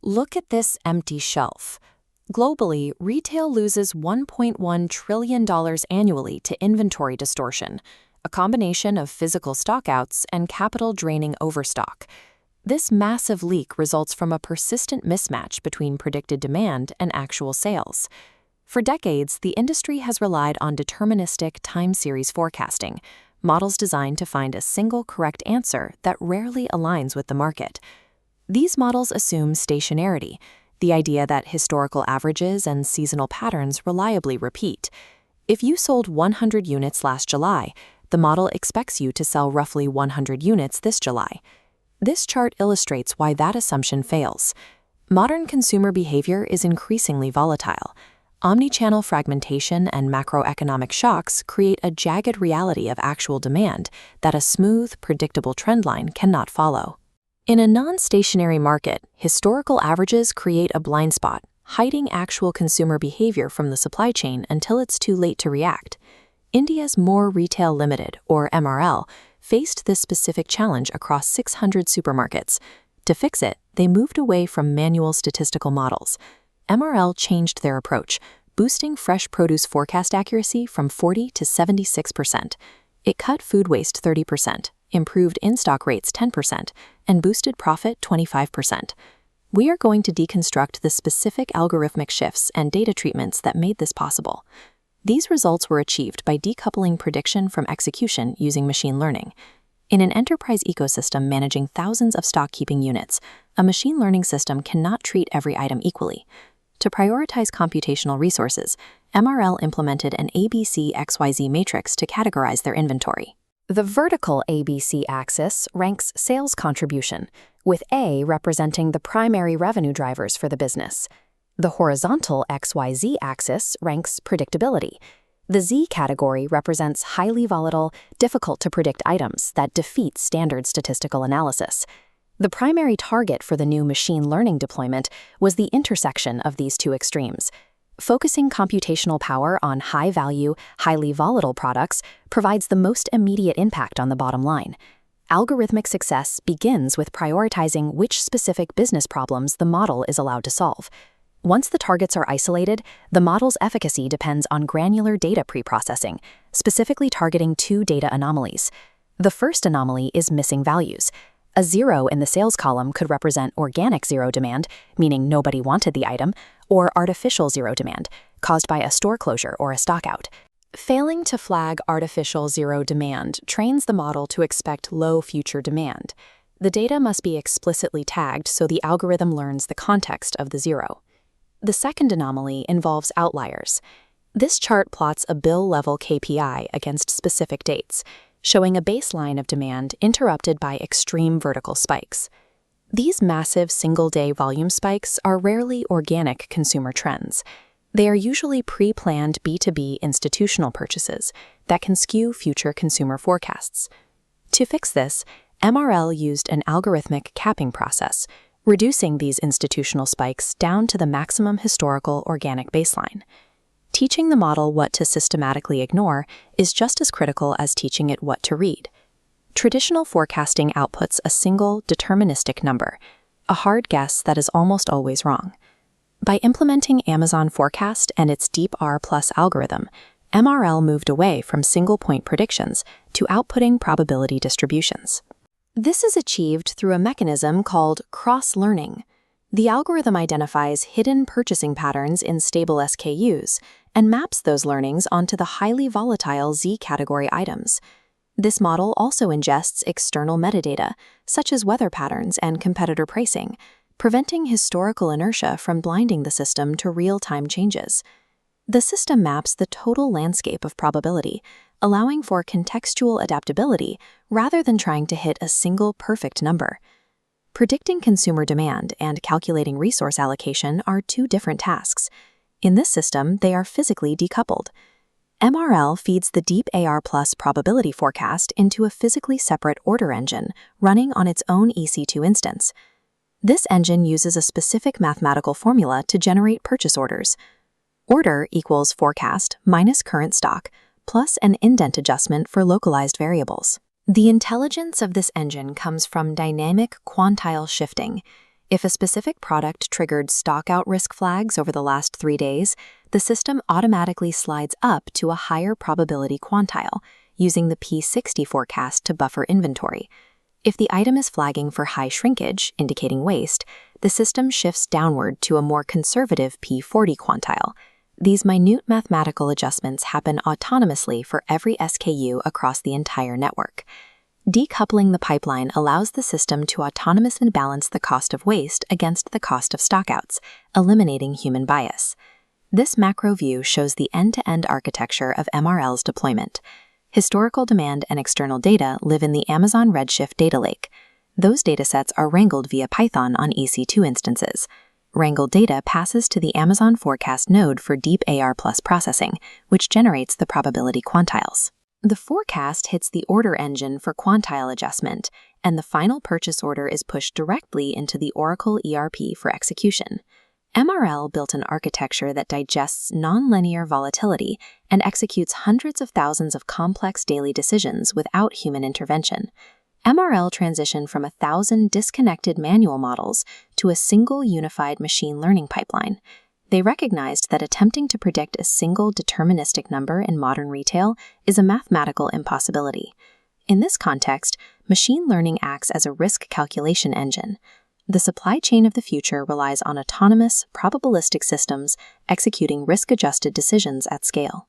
Look at this empty shelf. Globally, retail loses $1.1 trillion annually to inventory distortion, a combination of physical stockouts and capital-draining overstock. This massive leak results from a persistent mismatch between predicted demand and actual sales. For decades, the industry has relied on deterministic time series forecasting, models designed to find a single correct answer that rarely aligns with the market. These models assume stationarity, the idea that historical averages and seasonal patterns reliably repeat. If you sold 100 units last July, the model expects you to sell roughly 100 units this July. This chart illustrates why that assumption fails. Modern consumer behavior is increasingly volatile. Omnichannel fragmentation and macroeconomic shocks create a jagged reality of actual demand that a smooth, predictable trendline cannot follow. In a non-stationary market, historical averages create a blind spot, hiding actual consumer behavior from the supply chain until it's too late to react. India's More Retail Limited, or MRL, faced this specific challenge across 600 supermarkets. To fix it, they moved away from manual statistical models. MRL changed their approach, boosting fresh produce forecast accuracy from 40 to 76%. It cut food waste 30%, improved in-stock rates 10%, and boosted profit 25%. We are going to deconstruct the specific algorithmic shifts and data treatments that made this possible. These results were achieved by decoupling prediction from execution using machine learning. In an enterprise ecosystem managing thousands of stock-keeping units, a machine learning system cannot treat every item equally. To prioritize computational resources, MRL implemented an ABC-XYZ matrix to categorize their inventory. The vertical ABC axis ranks sales contribution, with A representing the primary revenue drivers for the business. The horizontal XYZ axis ranks predictability. The Z category represents highly volatile, difficult-to-predict items that defeat standard statistical analysis. The primary target for the new machine learning deployment was the intersection of these two extremes. Focusing computational power on high-value, highly volatile products provides the most immediate impact on the bottom line. Algorithmic success begins with prioritizing which specific business problems the model is allowed to solve. Once the targets are isolated, the model's efficacy depends on granular data preprocessing, specifically targeting two data anomalies. The first anomaly is missing values. A 0 in the sales column could represent organic zero demand, meaning nobody wanted the item, or artificial zero demand, caused by a store closure or a stockout. Failing to flag artificial zero demand trains the model to expect low future demand. The data must be explicitly tagged so the algorithm learns the context of the zero. The second anomaly involves outliers. This chart plots a bill-level KPI against specific dates, showing a baseline of demand interrupted by extreme vertical spikes. These massive single-day volume spikes are rarely organic consumer trends. They are usually pre-planned B2B institutional purchases that can skew future consumer forecasts. To fix this, MRL used an algorithmic capping process, reducing these institutional spikes down to the maximum historical organic baseline. Teaching the model what to systematically ignore is just as critical as teaching it what to read. Traditional forecasting outputs a single, deterministic number, a hard guess that is almost always wrong. By implementing Amazon Forecast and its Deep R+ algorithm, MRL moved away from single-point predictions to outputting probability distributions. This is achieved through a mechanism called cross-learning. The algorithm identifies hidden purchasing patterns in stable SKUs and maps those learnings onto the highly volatile Z-category items. This model also ingests external metadata, such as weather patterns and competitor pricing, preventing historical inertia from blinding the system to real-time changes. The system maps the total landscape of probability, allowing for contextual adaptability rather than trying to hit a single perfect number. Predicting consumer demand and calculating resource allocation are two different tasks. In this system, they are physically decoupled. MRL feeds the Deep AR+ probability forecast into a physically separate order engine running on its own EC2 instance. This engine uses a specific mathematical formula to generate purchase orders. Order equals forecast minus current stock plus an indent adjustment for localized variables. The intelligence of this engine comes from dynamic quantile shifting. If a specific product triggered stockout risk flags over the last 3 days, the system automatically slides up to a higher probability quantile, using the P60 forecast to buffer inventory. If the item is flagging for high shrinkage, indicating waste, the system shifts downward to a more conservative P40 quantile. These minute mathematical adjustments happen autonomously for every SKU across the entire network. Decoupling the pipeline allows the system to autonomously balance the cost of waste against the cost of stockouts, eliminating human bias. This macro view shows the end-to-end architecture of MRL's deployment. Historical demand and external data live in the Amazon Redshift data lake. Those datasets are wrangled via Python on EC2 instances. Wrangled data passes to the Amazon Forecast node for deep AR+ processing, which generates the probability quantiles. The forecast hits the order engine for quantile adjustment, and the final purchase order is pushed directly into the Oracle ERP for execution. MRL built an architecture that digests nonlinear volatility and executes hundreds of thousands of complex daily decisions without human intervention. MRL transitioned from 1,000 disconnected manual models to a single unified machine learning pipeline. They recognized that attempting to predict a single deterministic number in modern retail is a mathematical impossibility. In this context, machine learning acts as a risk calculation engine. The supply chain of the future relies on autonomous, probabilistic systems executing risk-adjusted decisions at scale.